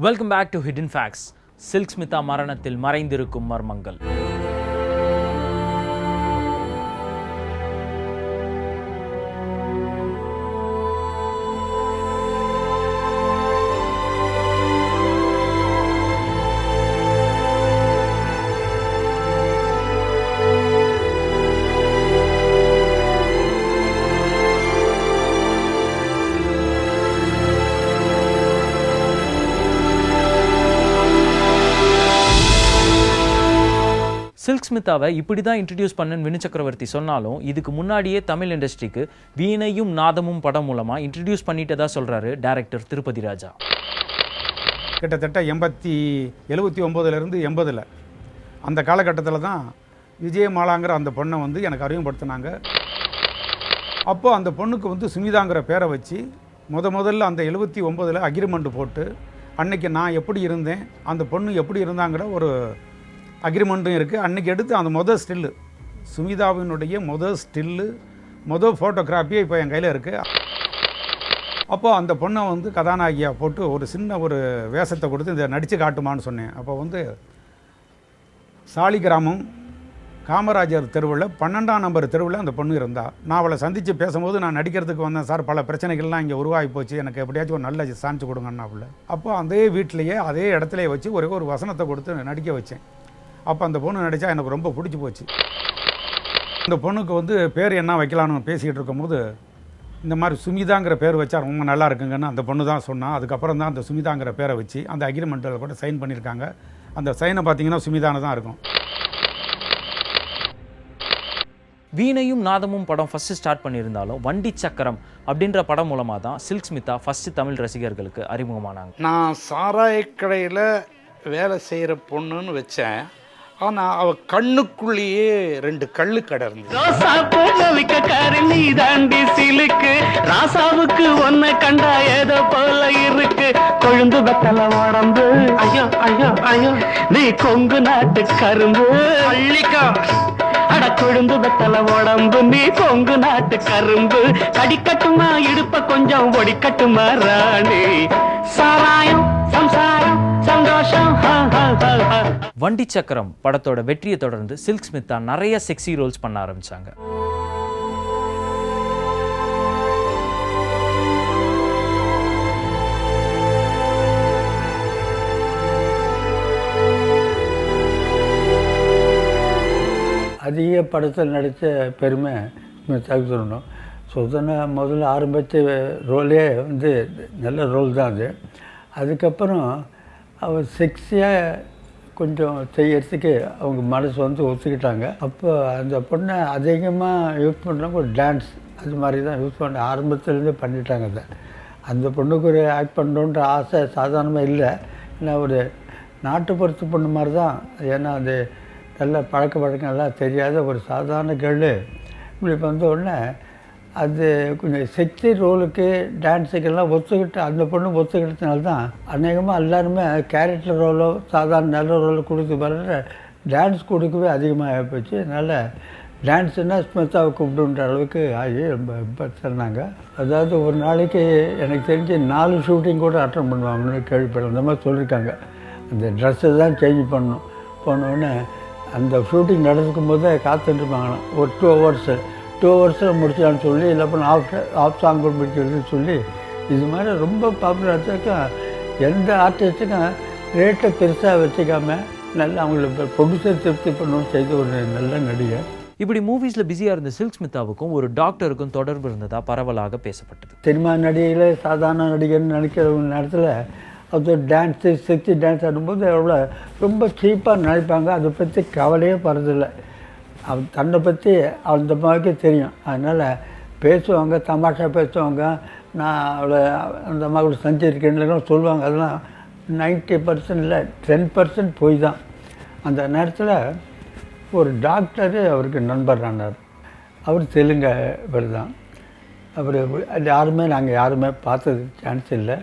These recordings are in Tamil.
Welcome back to hidden facts. Silk Smitha மரணத்தில் மறைந்திருக்கும் மர்மங்கள். சில்க் ஸ்மிதாவை இப்படி தான் இன்ட்ரடியூஸ் பண்ணன்னு வினு சக்கரவர்த்தி சொன்னாலும் இதுக்கு முன்னாடியே தமிழ் இண்டஸ்ட்ரிக்கு வீணையும் நாதமும் படம் மூலமாக இன்ட்ரடியூஸ் பண்ணிட்டதா சொல்கிறாரு டைரக்டர் திருப்பதி ராஜா. கிட்டத்தட்ட 79 80 அந்த காலகட்டத்தில் தான் விஜயமாலாங்கிற அந்த பொண்ணை எனக்கு அறிமுகப்படுத்தினாங்க. அப்போது அந்த பொண்ணுக்கு சுமிதாங்கிற பேரை வச்சு முதல்ல அந்த 79 அக்ரிமெண்ட் போட்டு அன்னைக்கு நான் எப்படி இருந்தேன், அந்த பொண்ணு எப்படி இருந்தாங்கிற ஒரு அக்ரிமெண்ட்டும் இருக்குது. அன்றைக்கி எடுத்து அந்த ஸ்டில்லு சுமிதாவினுடைய ஸ்டில்லு ஃபோட்டோகிராஃபியே இப்போ என் கையில் இருக்குது. அப்போது அந்த பொண்ணை கதாநாயகியாக போட்டு ஒரு சின்ன ஒரு வேஷத்தை கொடுத்து இதை நடித்து காட்டுமான்னு சொன்னேன். அப்போ சாலிகிராமம் காமராஜர் தெருவில் 12ஆம் நம்பர் தெருவில் அந்த பொண்ணு இருந்தால் நான் அவளை சந்தித்து பேசும்போது நான் நடிக்கிறதுக்கு வந்தேன் சார், பல பிரச்சனைகள்லாம் இங்கே உருவாகி போச்சு, எனக்கு எப்படியாச்சும் ஒரு நல்ல சான்ஸ் கொடுங்கண்ணா அவளை. அப்போ அதே வீட்டிலையே அதே இடத்துலையே வச்சு ஒரு வசனத்தை கொடுத்து நடிக்க வச்சேன். அப்போ அந்த பொண்ணு நடித்தா எனக்கு ரொம்ப பிடிச்சி போச்சு. அந்த பொண்ணுக்கு பேர் என்ன வைக்கலான்னு பேசிக்கிட்டு இருக்கும்போது இந்த மாதிரி சுமிதாங்கிற பேர் வச்சா ரொம்ப நல்லா இருக்குங்கன்னு அந்த பொண்ணு தான் சொன்னான். அதுக்கப்புறம் தான் அந்த சுமிதாங்கிற பேரை வச்சு அந்த அக்ரிமெண்ட்டில் கூட சைன் பண்ணியிருக்காங்க. அந்த சைனை பார்த்தீங்கன்னா சுமிதான தான் இருக்கும். வீணையும் நாதமும் படம் ஃபஸ்ட்டு ஸ்டார்ட் பண்ணியிருந்தாலும் வண்டி சக்கரம் அப்படின்ற படம் மூலமாக தான் சில்க் ஸ்மிதா ஃபஸ்ட்டு தமிழ் ரசிகர்களுக்கு அறிமுகமானாங்க. நான் சாராய கடையில் வேலை செய்கிற பொண்ணுன்னு வச்சேன். ஆனால் அவள் கண்ணுக்குள்ளேயே 2 கள்ளு கடை இருந்தது. ராசாவுக்கு ஒன்ன கண்டா ஏதோ போல இருக்கு, கொழுந்து வெத்தல உடம்பு, ஐயோ ஐயோ ஐயோ நீ கொங்கு நாட்டு கரும்பு, அள்ளிக்கா அட கொழுந்து வெத்தல உடம்பு, நீ கொங்கு நாட்டு கரும்பு, கடிக்கட்டுமா இடுப்ப கொஞ்சம் ஒடிக்கட்டுமா ராணி, சாராயம் சம்சாரம் சந்தோஷம். வண்டி சக்கரம் படத்தோட வெற்றியை தொடர்ந்து சில்க் ஸ்மிதா நிறைய செக்ஸி ரோல்ஸ் பண்ண ஆரம்பிச்சாங்க. அதிக படத்தில் நடித்த பெருமை ஸ்மிதாவுக்கு சொல்லணும். முதல்ல ஆரம்பித்த ரோலே நல்ல ரோல் தான் அது. அதுக்கப்புறம் அவர் செக்ஸியாக கொஞ்சம் செய்யறதுக்கு அவங்க மனசு ஒத்துக்கிட்டாங்க. அப்போ அந்த பொண்ணை அதிகமாக யூஸ் பண்ணுறவங்க ஒரு டான்ஸ் அது மாதிரி தான் யூஸ் பண்ண ஆரம்பத்துலேருந்தே பண்ணிட்டாங்க. அதை அந்த பொண்ணுக்கு ஒரு ஆக்ட் பண்ணுறோன்ற ஆசை சாதாரணமாக இல்லை. ஏன்னா ஒரு நாட்டுப்புறத்து பொண்ணு மாதிரி தான். ஏன்னா அது நல்ல பழக்கம் எல்லாம் தெரியாத ஒரு சாதாரண கேர்ளு இப்படி வந்த உடனே அது கொஞ்சம் செக்ஸி ரோலுக்கு டான்ஸுக்கெல்லாம் ஒத்துக்கிட்டு அந்த பொண்ணு ஒத்துக்கிட்டதுனால தான் அநேகமாக எல்லாருமே கேரக்டர் ரோலோ சாதாரண நல்ல ரோலோ கொடுத்து பாருங்க டான்ஸ் கொடுக்கவே அதிகமாக போச்சு. அதனால் டான்ஸுனால் ஸ்மிதாவை கூப்பிடுன்ற அளவுக்கு ஆகி ரொம்ப சொன்னாங்க. அதாவது ஒரு நாளைக்கு எனக்கு தெரிஞ்சு 4 ஷூட்டிங் கூட அட்டன் பண்ணுவாங்கன்னு கேள்விப்படும். அந்த மாதிரி சொல்லியிருக்காங்க. அந்த ட்ரெஸ்ஸை தான் சேஞ்ச் பண்ணணும். போனோடனே அந்த ஷூட்டிங் நடந்துக்கும் போதே காத்துட்டுருப்பாங்களாம். ஒரு 2 ஹவர்ஸில் முடிச்சான்னு சொல்லி இல்லை பண்ண ஆஃப் சாங் முடிக்கிறதுன்னு சொல்லி இது மாதிரி ரொம்ப பாப்புலராக எந்த ஆர்டிஸ்ட்டுக்கும் ரேட்டை பெருசாக வச்சுக்காம நல்லா அவங்களுக்கு ப்ரொடியூசர் திருப்தி பண்ணணும்னு செய்த ஒரு நல்ல நடிகை. இப்படி மூவிஸில் பிஸியாக இருந்த சில்க் ஸ்மிதாவுக்கும் ஒரு டாக்டருக்கும் தொடர்பு இருந்ததாக பரவலாக பேசப்பட்டது. சினிமா நடிகையில் சாதாரண நடிகர்னு நினைக்கிற நேரத்தில் அது டான்ஸு செக்ஸி டான்ஸ் ஆடும்போது அவ்வளோ ரொம்ப சீப்பாக நினைப்பாங்க. அதை பற்றி கவலையே படுறதில்லை. தன்னை பற்றி அந்த மாதிரிக்கே தெரியும். அதனால் பேசுவாங்க, தமாஷா பேசுவாங்க. நான் அவளை அந்த மாதிரி செஞ்சுருக்கேன்னு சொல்லுவாங்க. அதெல்லாம் 90% இல்லை 10% போய் தான். அந்த நேரத்தில் ஒரு டாக்டரு அவருக்கு நண்பர் ஆனார். அவர் தெலுங்கு தான். அவர் நாங்கள் யாருமே பார்த்தது சான்ஸ் இல்லை.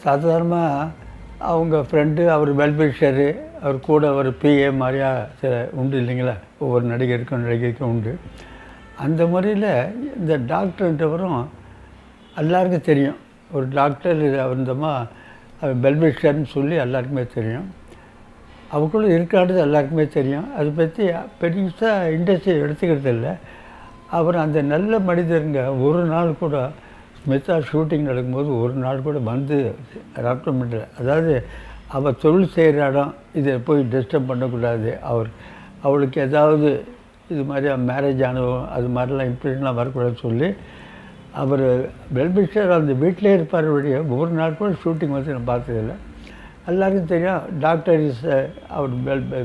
சாதாரணமாக அவங்க ஃப்ரெண்டு அவர் வெல்விஷரு அவர் கூட ஒரு பிஏ மாதிரியா சில உண்டு இல்லைங்களா, ஒவ்வொரு நடிகருக்கும் உண்டு. அந்த முறையில் இந்த டாக்டர்ன்றவரும் எல்லாருக்கும் தெரியும். ஒரு டாக்டர் அவர் இந்தமா பெல்விஸ்டர்னு சொல்லி எல்லாருக்குமே தெரியும். அவக்குள்ளே இருக்காது எல்லாருக்குமே தெரியும். அதை பற்றி பெருசாக இண்டஸ்ட்ரி எடுத்துக்கிறது இல்லை. அப்புறம் அந்த நல்ல மனிதருங்க ஒரு நாள் கூட ஸ்மிதா ஷூட்டிங் நடக்கும்போது ஒரு நாள் கூட வந்து ராப்டமெண்ட்டில், அதாவது அவள் தொழில் செய்கிற இடம் இதை போய் டிஸ்டர்ப் பண்ணக்கூடாது, அவளுக்கு ஏதாவது இது மாதிரி மேரேஜ் ஆனவோ அது மாதிரிலாம் இம்ப்ரெஷன்லாம் வரக்கூடாதுன்னு சொல்லி அவர் வெல்விஷர் அந்த வீட்டிலே இருப்பார் வழியே ஒரு நாள் கூட ஷூட்டிங் வந்து நான் பார்த்ததில்லை. எல்லாருக்கும் தெரியும் டாக்டர் இஸ் அவர்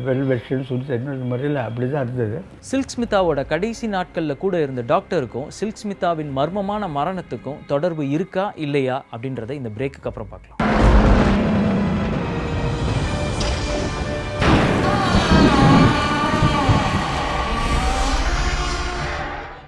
வெல்விஷர்னு சொல்லி தெரியும். இந்த முறையில் அப்படி தான் இருந்தது. சில்க் ஸ்மிதாவோட கடைசி நாட்களில் கூட இருந்த டாக்டருக்கும் சில்க் ஸ்மிதாவின் மர்மமான மரணத்துக்கும் தொடர்பு இருக்கா இல்லையா அப்படின்றத இந்த பிரேக்குக்கு அப்புறம் பார்க்கலாம்.